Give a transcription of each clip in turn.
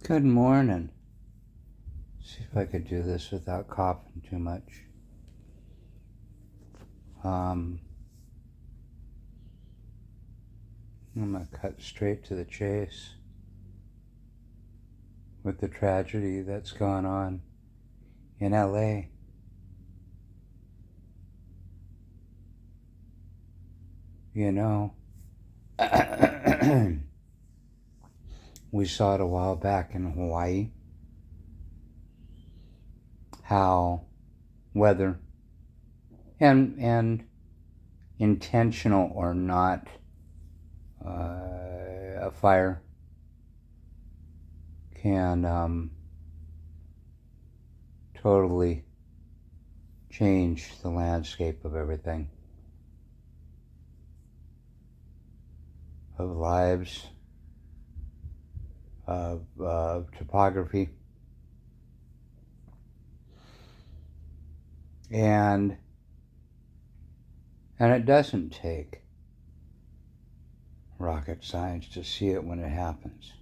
Good morning. See if I could do this without coughing too much. I'm going to cut straight to the chase with the tragedy that's gone on in LA. You know, we saw it a while back in Hawaii, how weather and intentional or not, a fire can totally change the landscape of everything, of lives, of topography, and it doesn't take rocket science to see it when it happens.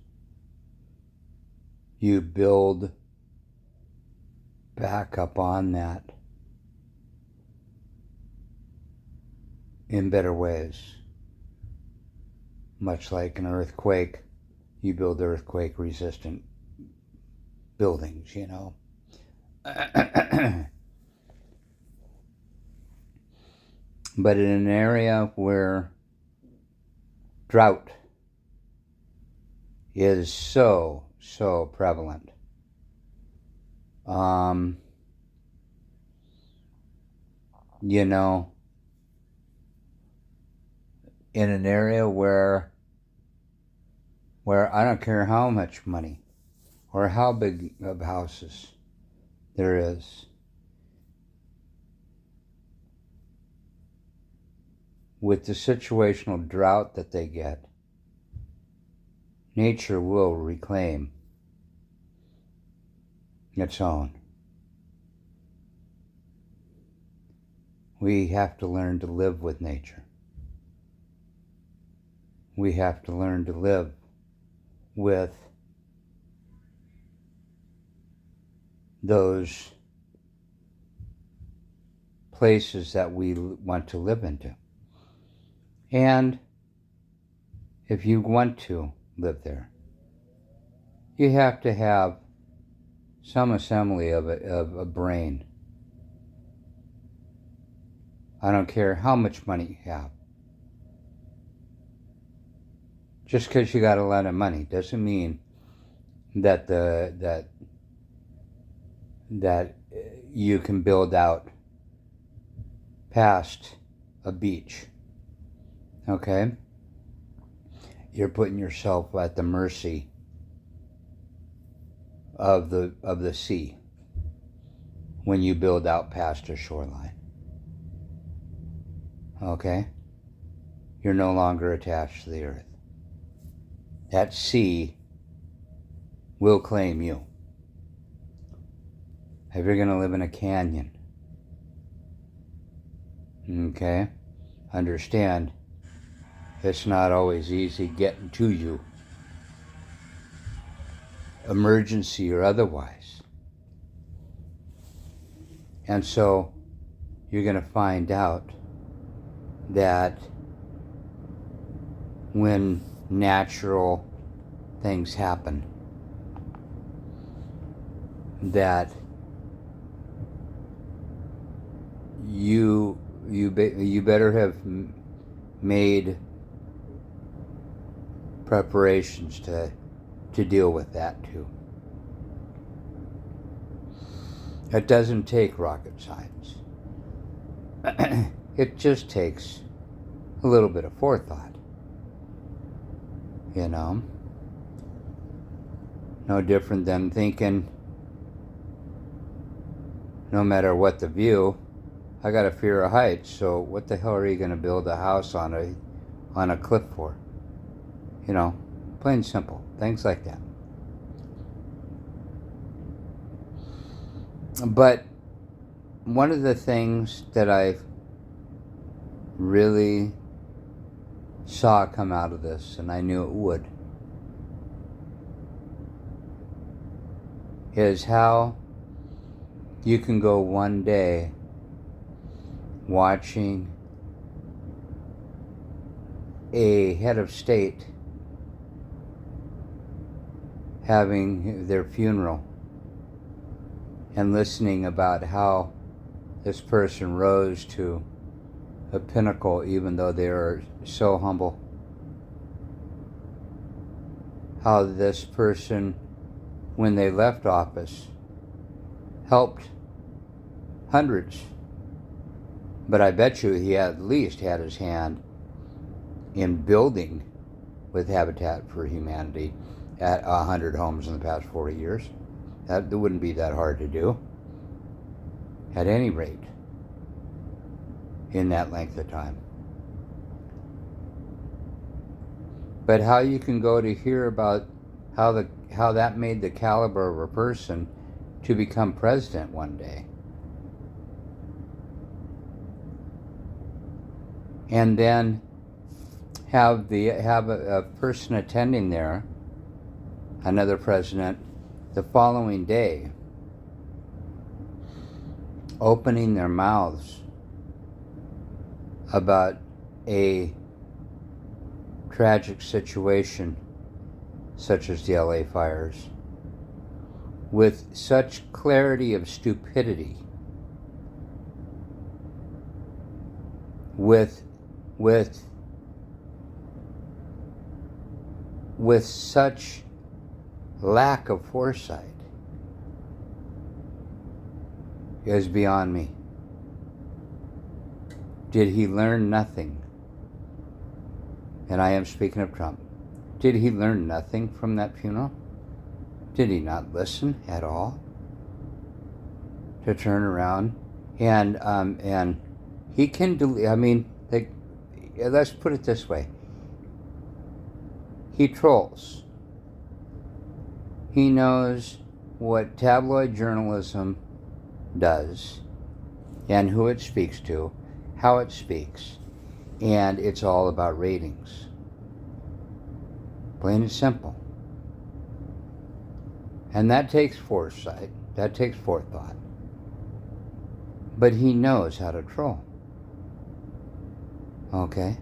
You build back up on that in better ways. Much like an earthquake, you build earthquake resistant buildings, you know. But in an area where drought is so prevalent, you know, in an area where I don't care how much money or how big of houses there is, with the situational drought that they get, nature will reclaim its own. We have to learn to live with nature. We have to learn to live with those places that we want to live into. And if you want to live there, you have to have some assembly of a brain. I don't care how much money you have. Just because you got a lot of money doesn't mean that that you can build out past a beach. Okay? You're putting yourself at the mercy of the sea when you build out past a shoreline. Okay? You're no longer attached to the earth. That sea will claim you. If you're going to live in a canyon, okay, understand it's not always easy getting to you, emergency or otherwise. And so you're going to find out that when natural things happen, that you better have made preparations to deal with that too. It doesn't take rocket science. It just takes a little bit of forethought. You know? No different than thinking, no matter what the view, I got a fear of heights, so what the hell are you going to build a house on a cliff for? You know, plain simple. Things like that. But one of the things that I really saw come out of this, and I knew it would, is how you can go one day watching a head of state having their funeral and listening about how this person rose to a pinnacle even though they are so humble. How this person, when they left office, helped hundreds. But I bet you he at least had his hand in building with Habitat for Humanity at 100 homes in the past 40 years. That wouldn't be that hard to do, at any rate, in that length of time. But how you can go to hear about how that made the caliber of a person to become president one day. And then have a person attending there, another president, the following day, opening their mouths about a tragic situation such as the LA fires with such clarity of stupidity, with such lack of foresight, is beyond me. Did he learn nothing? And I am speaking of Trump. Did he learn nothing from that funeral? Did he not listen at all? To turn around and he can do. I mean, let's put it this way. He trolls. He knows what tabloid journalism does and who it speaks to, how it speaks, and it's all about ratings. Plain and simple. And that takes foresight, that takes forethought. But he knows how to troll. Okay?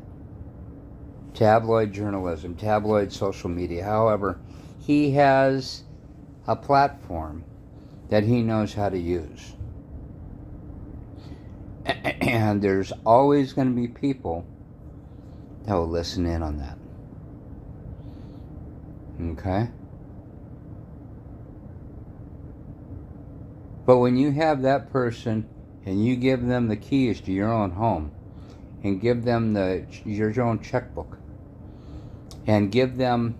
Tabloid journalism, tabloid social media, however, he has a platform that he knows how to use. And there's always going to be people that will listen in on that. Okay? But when you have that person and you give them the keys to your own home and give them your own checkbook and give them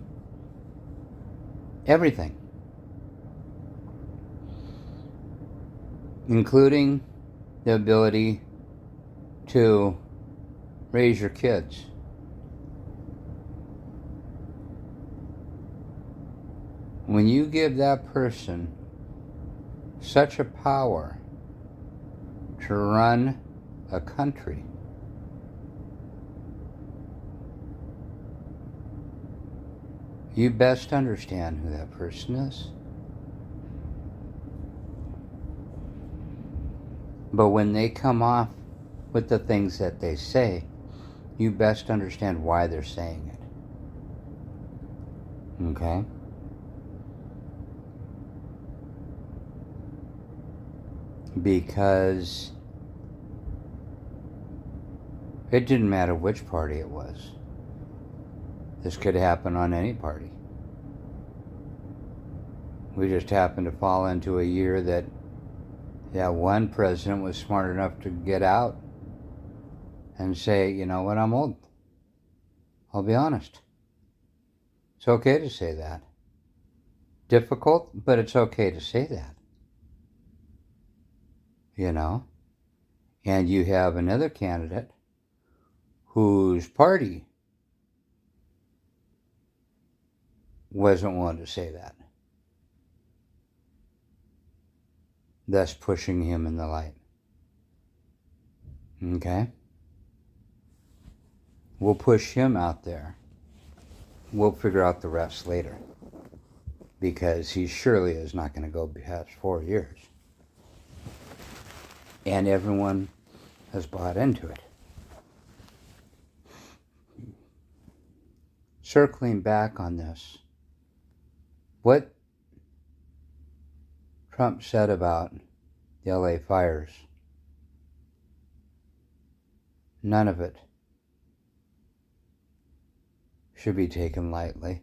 everything, including the ability to raise your kids, when you give that person such a power to run a country, you best understand who that person is. But when they come off with the things that they say, you best understand why they're saying it. Okay? Because it didn't matter which party it was. This could happen on any party. We just happened to fall into a year that one president was smart enough to get out and say, you know what, I'm old. I'll be honest. It's okay to say that. Difficult, but it's okay to say that. You know? And you have another candidate whose party wasn't willing to say that, thus pushing him in the light. Okay? We'll push him out there. We'll figure out the rest later. because he surely is not going to go past 4 years. And everyone has bought into it. Circling back on this, what Trump said about the LA fires, none of it should be taken lightly.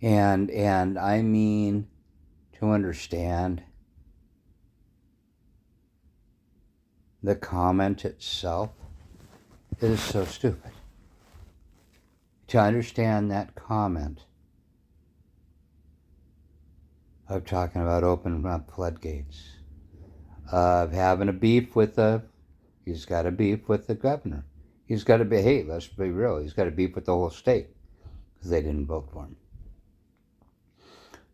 And I mean to understand the comment itself is so stupid. To understand that comment of talking about opening up floodgates, of having a beef with he's got a beef with the governor. He's got to be, hey, let's be real, he's got a beef with the whole state because they didn't vote for him.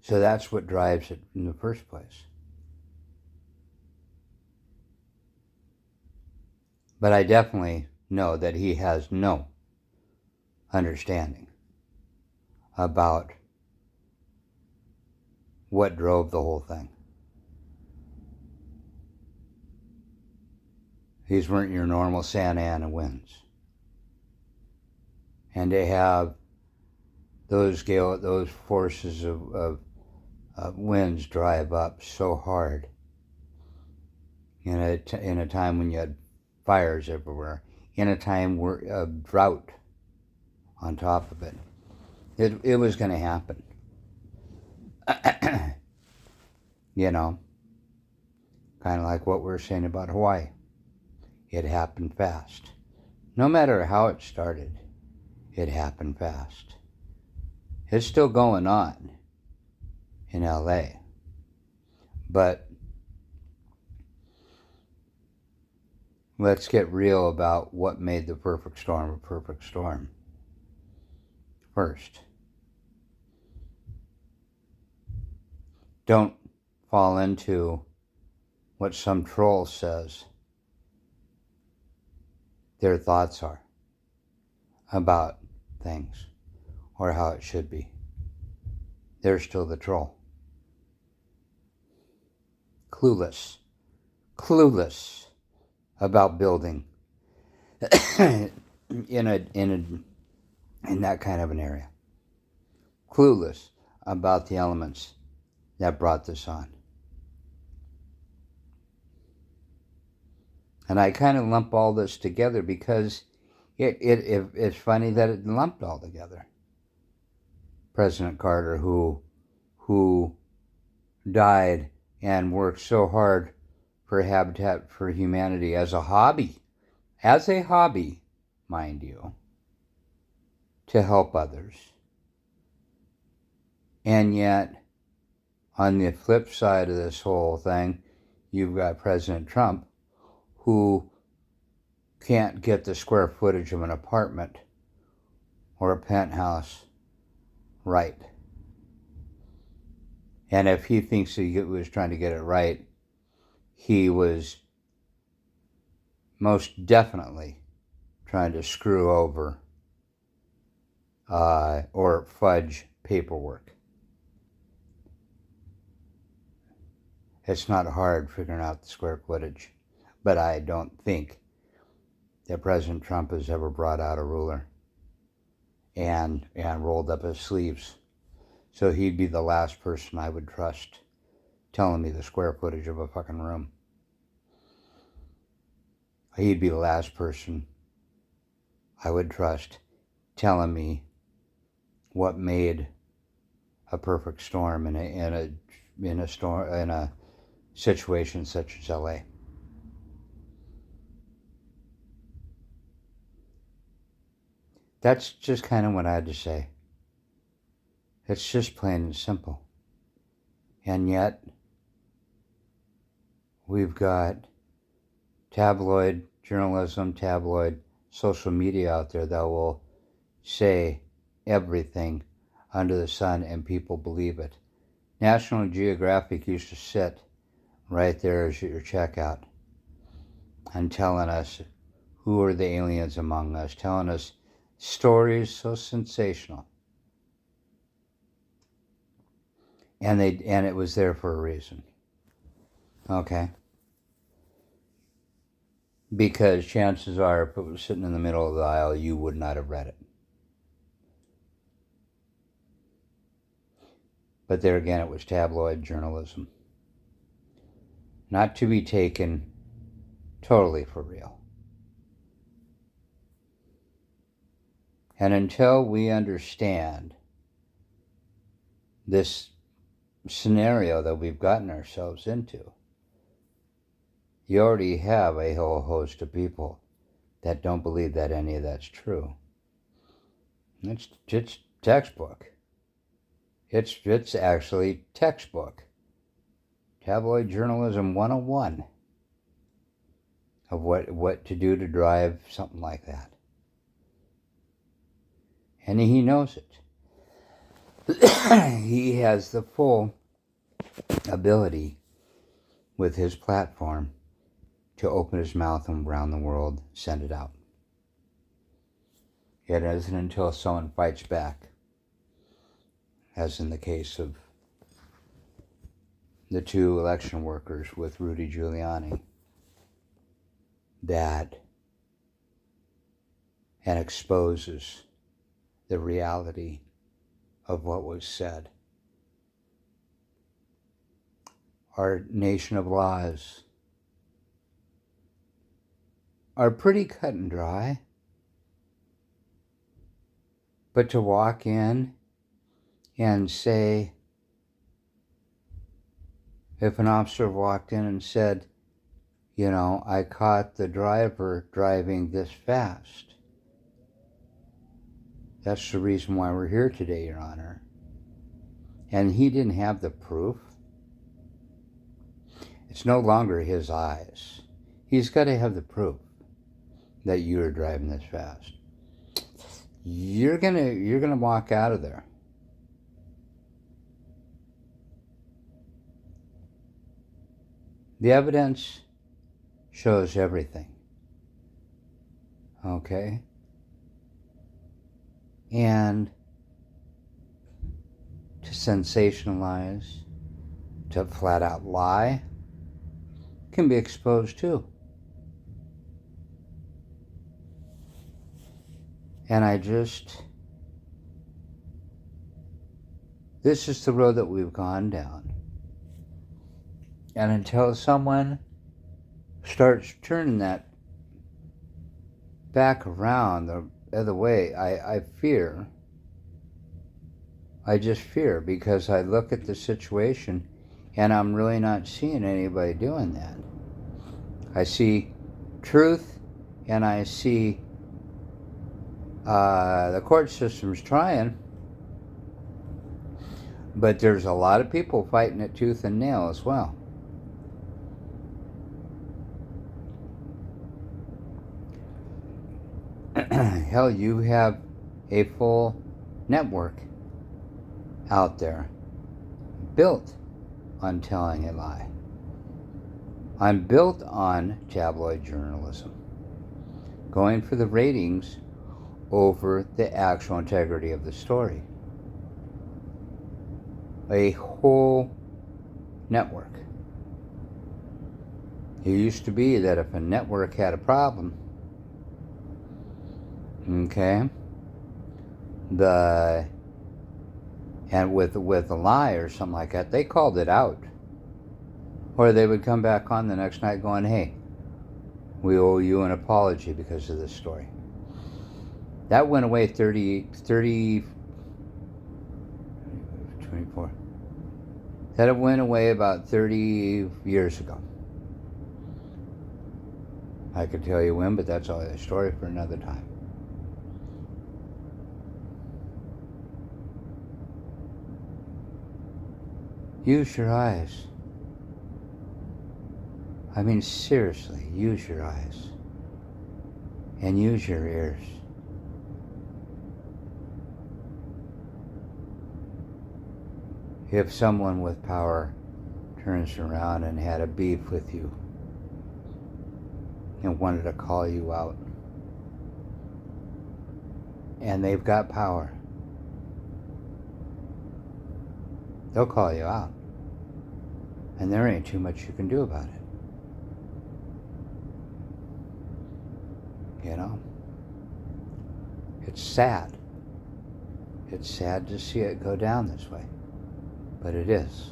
So that's what drives it in the first place. But I definitely know that he has no understanding about what drove the whole thing. These weren't your normal Santa Ana winds. And to have those forces of winds drive up so hard in a time when you had fires everywhere, in a time of drought on top of it, it was going to happen. You know, kind of like what we were saying about Hawaii. It happened fast. No matter how it started, it happened fast. It's still going on in LA. But let's get real about what made the perfect storm a perfect storm. First, don't fall into what some troll says their thoughts are about things or how it should be. They're still the troll. Clueless about building in that kind of an area. Clueless about the elements that brought this on. And I kind of lump all this together because it's funny that it lumped all together. President Carter, who died and worked so hard for Habitat for Humanity as a hobby, mind you, to help others. And yet, on the flip side of this whole thing, you've got President Trump, who can't get the square footage of an apartment or a penthouse right. And if he thinks he was trying to get it right, he was most definitely trying to screw over or fudge paperwork. It's not hard figuring out the square footage, but I don't think that President Trump has ever brought out a ruler and rolled up his sleeves. So he'd be the last person I would trust telling me the square footage of a fucking room. He'd be the last person I would trust telling me what made a perfect storm in a situation such as LA. That's just kind of what I had to say. It's just plain and simple. And yet, we've got tabloid journalism, tabloid social media out there that will say everything under the sun and people believe it. National Geographic used to sit right there as your checkout and telling us who are the aliens among us, telling us stories so sensational. And it was there for a reason. Okay? Because chances are, if it was sitting in the middle of the aisle, you would not have read it. But there again, it was tabloid journalism. Not to be taken totally for real. And until we understand this scenario that we've gotten ourselves into, you already have a whole host of people that don't believe that any of that's true. It's textbook. It's actually textbook. Tabloid journalism 101 of what to do to drive something like that. And he knows it. He has the full ability with his platform to open his mouth and around the world send it out. It isn't until someone fights back, as in the case of the 2 election workers with Rudy Giuliani, that and exposes the reality of what was said. Our nation of laws are pretty cut and dry, but to walk in and say, if an officer walked in and said, I caught the driver driving this fast, that's the reason why we're here today, Your Honor. And he didn't have the proof. It's no longer his eyes. He's got to have the proof that you were driving this fast. You're gonna walk out of there. The evidence shows everything. Okay? And to sensationalize, to flat out lie, can be exposed too. And this is the road that we've gone down. And until someone starts turning that back around the other way, I just fear, because I look at the situation and I'm really not seeing anybody doing that. I see truth, and I see the court system's trying, but there's a lot of people fighting it tooth and nail as well. Hell, you have a full network out there built on telling a lie. I'm built on tabloid journalism, going for the ratings over the actual integrity of the story. A whole network. It used to be that if a network had a problem, okay, and with a lie or something like that, they called it out. Or they would come back on the next night going, hey, we owe you an apology because of this story. That went away 24. That went away about 30 years ago. I could tell you when, but that's all a story for another time. Use your eyes. I mean, seriously, use your eyes. And use your ears. If someone with power turns around and had a beef with you and wanted to call you out, and they've got power, they'll call you out. And there ain't too much you can do about it. You know? It's sad. It's sad to see it go down this way. But it is.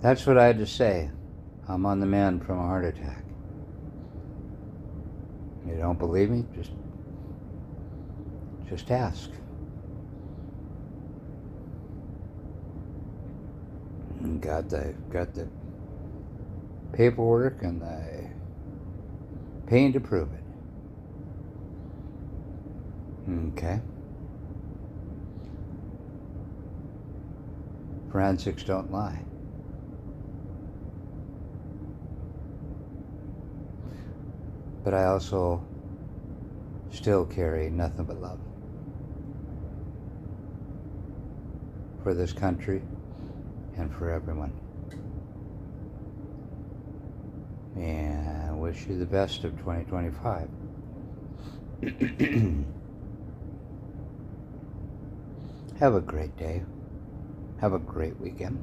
That's what I had to say. I'm on the mend from a heart attack. You don't believe me? Just ask. Got the paperwork and the pain to prove it. Okay. Forensics don't lie. But I also still carry nothing but love for this country and for everyone. And I wish you the best of 2025. Have a great day. Have a great weekend.